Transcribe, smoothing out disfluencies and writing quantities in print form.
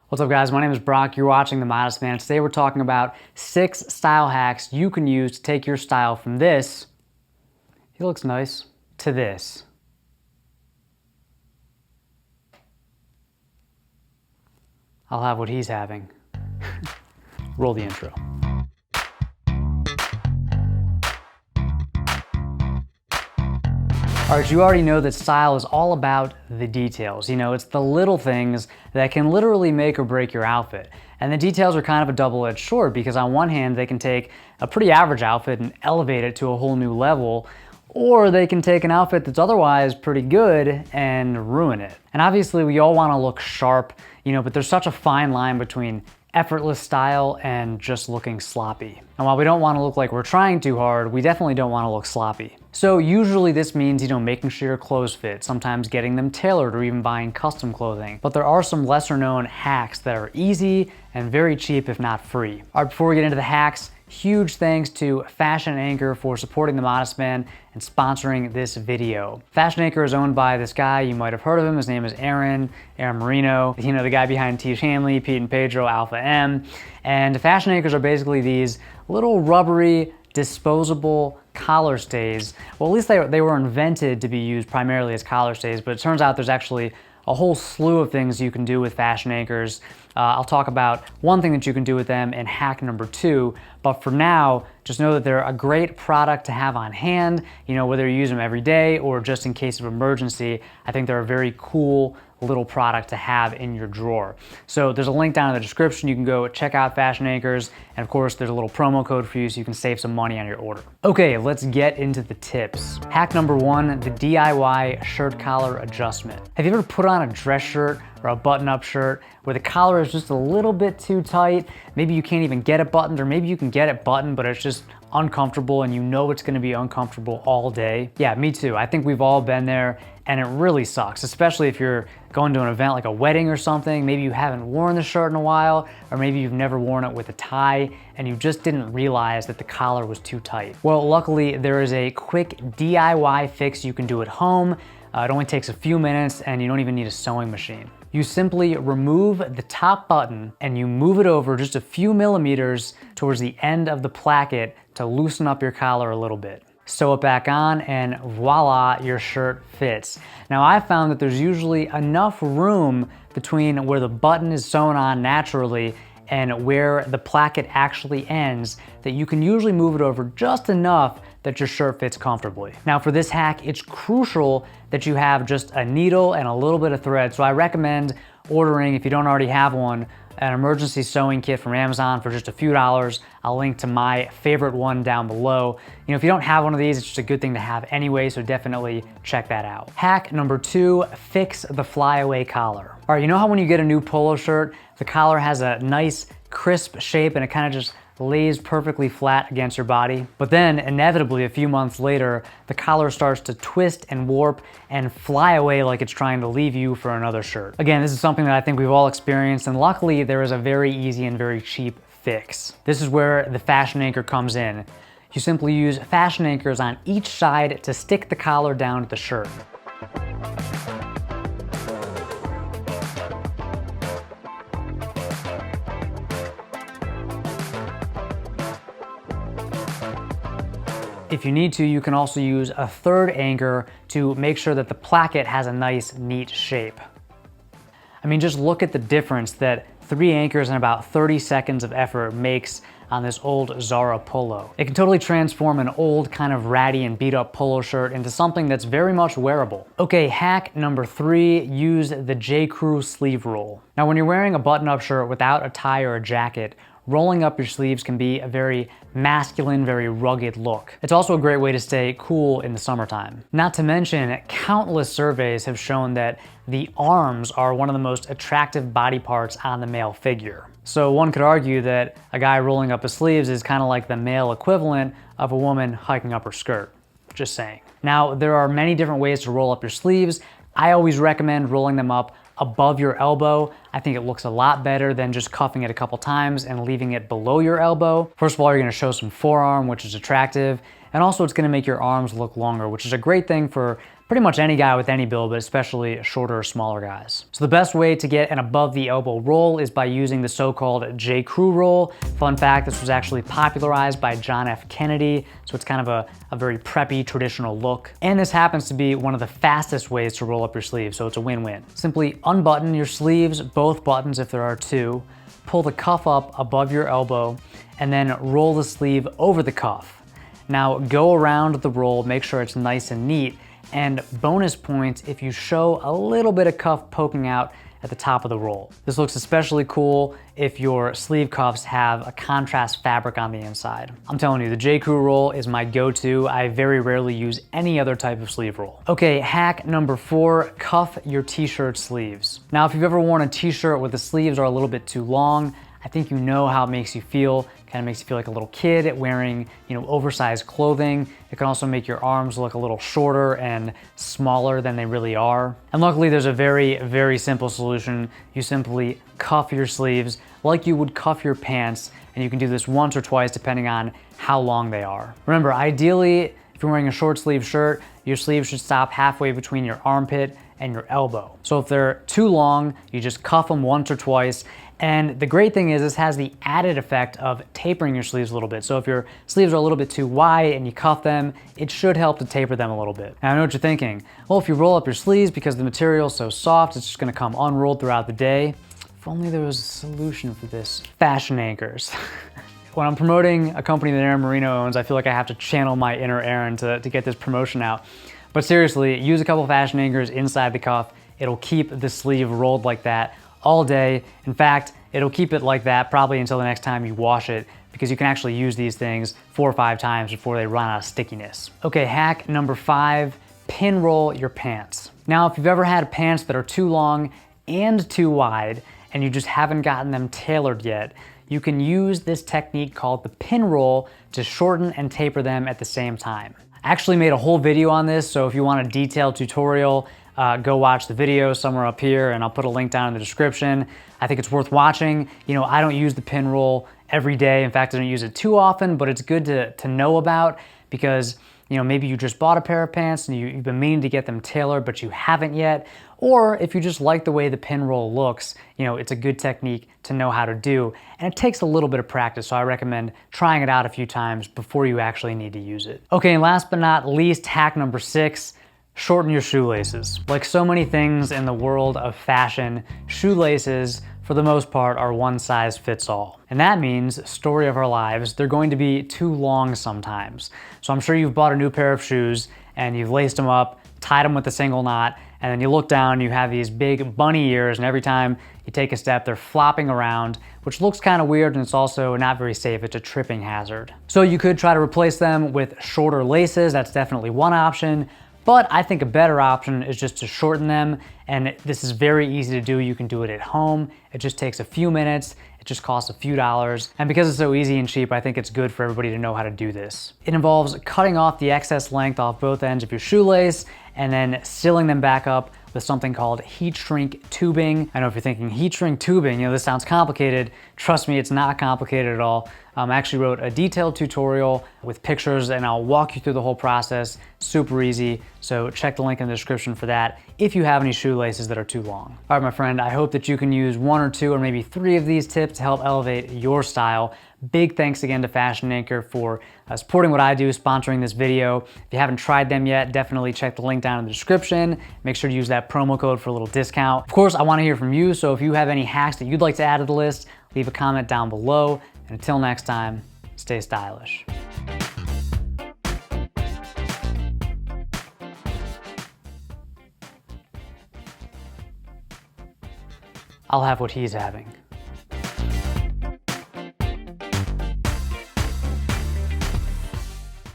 What's up guys, my name is Brock, you're watching The Modest Man. Today we're talking about 6 style hacks you can use to take your style from this, he looks nice, to this. I'll have what he's having. Roll the intro. All right, you already know that style is all about the details. You know, it's the little things that can literally make or break your outfit. And the details are kind of a double-edged sword because on one hand, they can take a pretty average outfit and elevate it to a whole new level, or they can take an outfit that's otherwise pretty good and ruin it. And obviously we all want to look sharp, you know, but there's such a fine line between effortless style and just looking sloppy. And while we don't want to look like we're trying too hard, we definitely don't want to look sloppy. So usually this means, you know, making sure your clothes fit, sometimes getting them tailored or even buying custom clothing. But there are some lesser known hacks that are easy and very cheap if not free. All right, before we get into the hacks, huge thanks to Fashion Anchor for supporting The Modest Man and sponsoring this video. Fashion Anchor is owned by this guy, you might have heard of him, his name is Aaron Marino, you know, the guy behind Tish Hanley, Pete and Pedro, Alpha M. And Fashion Anchors are basically these little rubbery, disposable collar stays. Well, at least they were invented to be used primarily as collar stays, but it turns out there's actually a whole slew of things you can do with Fashion Anchors. I'll talk about one thing that you can do with them in hack number 2, but for now, just know that they're a great product to have on hand, you know, whether you use them every day or just in case of emergency. I think they're a very cool little product to have in your drawer. So there's a link down in the description. You can go check out Fashion Anchors, and of course there's a little promo code for you so you can save some money on your order. Okay, let's get into the tips. Hack number 1, the DIY shirt collar adjustment. Have you ever put on a dress shirt or a button-up shirt where the collar is just a little bit too tight? Maybe you can't even get it buttoned, or maybe you can get it buttoned, but it's just uncomfortable and you know it's gonna be uncomfortable all day. Yeah, me too. I think we've all been there, and it really sucks, especially if you're going to an event like a wedding or something. Maybe you haven't worn the shirt in a while, or maybe you've never worn it with a tie and you just didn't realize that the collar was too tight. Well, luckily there is a quick DIY fix you can do at home. It only takes a few minutes and you don't even need a sewing machine. You simply remove the top button and you move it over just a few millimeters towards the end of the placket to loosen up your collar a little bit. Sew it back on and voila, your shirt fits. Now I found that there's usually enough room between where the button is sewn on naturally and where the placket actually ends that you can usually move it over just enough that your shirt fits comfortably. Now for this hack, it's crucial that you have just a needle and a little bit of thread. So I recommend ordering, if you don't already have one, an emergency sewing kit from Amazon for just a few dollars. I'll link to my favorite one down below. You know, if you don't have one of these, it's just a good thing to have anyway, so definitely check that out. Hack number 2, fix the flyaway collar. All right, you know how when you get a new polo shirt, the collar has a nice crisp shape and it kind of just lays perfectly flat against your body? But then inevitably a few months later, the collar starts to twist and warp and fly away like it's trying to leave you for another shirt. Again, this is something that I think we've all experienced, and luckily there is a very easy and very cheap fix. This is where the Fashion Anchor comes in. You simply use Fashion Anchors on each side to stick the collar down to the shirt. If you need to, you can also use a third anchor to make sure that the placket has a nice, neat shape. I mean, just look at the difference that 3 anchors and about 30 seconds of effort makes on this old Zara polo. It can totally transform an old kind of ratty and beat up polo shirt into something that's very much wearable. Okay, hack number 3, use the J. Crew sleeve roll. Now when you're wearing a button-up shirt without a tie or a jacket, rolling up your sleeves can be a very masculine, very rugged look. It's also a great way to stay cool in the summertime. Not to mention, countless surveys have shown that the arms are one of the most attractive body parts on the male figure. So one could argue that a guy rolling up his sleeves is kind of like the male equivalent of a woman hiking up her skirt. Just saying. Now, there are many different ways to roll up your sleeves. I always recommend rolling them up above your elbow. I think it looks a lot better than just cuffing it a couple times and leaving it below your elbow. First of all, you're gonna show some forearm, which is attractive, and also it's gonna make your arms look longer, which is a great thing for pretty much any guy with any build, but especially shorter or smaller guys. So the best way to get an above the elbow roll is by using the so-called J. Crew roll. Fun fact, this was actually popularized by John F. Kennedy, so it's kind of a very preppy, traditional look. And this happens to be one of the fastest ways to roll up your sleeves, so it's a win-win. Simply unbutton your sleeves, both buttons if there are two, pull the cuff up above your elbow, and then roll the sleeve over the cuff. Now go around the roll, make sure it's nice and neat, and bonus points if you show a little bit of cuff poking out at the top of the roll. This looks especially cool if your sleeve cuffs have a contrast fabric on the inside. I'm telling you, the J. Crew roll is my go-to. I very rarely use any other type of sleeve roll. Okay, hack number 4, cuff your t-shirt sleeves. Now, if you've ever worn a t-shirt where the sleeves are a little bit too long, I think you know how it makes you feel. Kind of makes you feel like a little kid wearing, oversized clothing. It can also make your arms look a little shorter and smaller than they really are. And luckily there's a very, very simple solution. You simply cuff your sleeves like you would cuff your pants, and you can do this once or twice depending on how long they are. Remember, ideally, if you're wearing a short sleeve shirt, your sleeves should stop halfway between your armpit and your elbow. So if they're too long, you just cuff them once or twice. And the great thing is this has the added effect of tapering your sleeves a little bit. So if your sleeves are a little bit too wide and you cuff them, it should help to taper them a little bit. Now I know what you're thinking. Well, if you roll up your sleeves because the material is so soft, it's just gonna come unrolled throughout the day. If only there was a solution for this. Fashion anchors. When I'm promoting a company that Aaron Marino owns, I feel like I have to channel my inner Aaron to get this promotion out. But seriously, use a couple fashion anchors inside the cuff. It'll keep the sleeve rolled like that all day. In fact, it'll keep it like that probably until the next time you wash it, because you can actually use these things 4 or 5 times before they run out of stickiness. Okay, hack number 5, pinroll your pants. Now, if you've ever had pants that are too long and too wide, and you just haven't gotten them tailored yet, you can use this technique called the pinroll to shorten and taper them at the same time. I actually made a whole video on this, so if you want a detailed tutorial, go watch the video somewhere up here, and I'll put a link down in the description. I think it's worth watching. I don't use the pinroll every day. In fact, I don't use it too often, but it's good to know about, because maybe you just bought a pair of pants and you've been meaning to get them tailored, but you haven't yet. Or if you just like the way the pinroll looks, it's a good technique to know how to do. And it takes a little bit of practice, so I recommend trying it out a few times before you actually need to use it. Okay, and last but not least, hack number 6, shorten your shoelaces. Like so many things in the world of fashion, shoelaces, for the most part, are one size fits all. And that means, story of our lives, they're going to be too long sometimes. So I'm sure you've bought a new pair of shoes and you've laced them up, tied them with a single knot, and then you look down and you have these big bunny ears, and every time you take a step, they're flopping around, which looks kind of weird, and it's also not very safe. It's a tripping hazard. So you could try to replace them with shorter laces. That's definitely one option. But I think a better option is just to shorten them, and this is very easy to do. You can do it at home. It just takes a few minutes. It just costs a few dollars. And because it's so easy and cheap, I think it's good for everybody to know how to do this. It involves cutting off the excess length off both ends of your shoelace and then sealing them back up with something called heat shrink tubing. I know if you're thinking heat shrink tubing, this sounds complicated. Trust me, it's not complicated at all. I actually wrote a detailed tutorial with pictures, and I'll walk you through the whole process. Super easy, so check the link in the description for that if you have any shoelaces that are too long. All right, my friend, I hope that you can use 1 or 2 or maybe 3 of these tips to help elevate your style. Big thanks again to Fashion Anchor for supporting what I do, sponsoring this video. If you haven't tried them yet, definitely check the link down in the description. Make sure to use that promo code for a little discount. Of course, I want to hear from you, so if you have any hacks that you'd like to add to the list, leave a comment down below. And until next time, stay stylish. I'll have what he's having.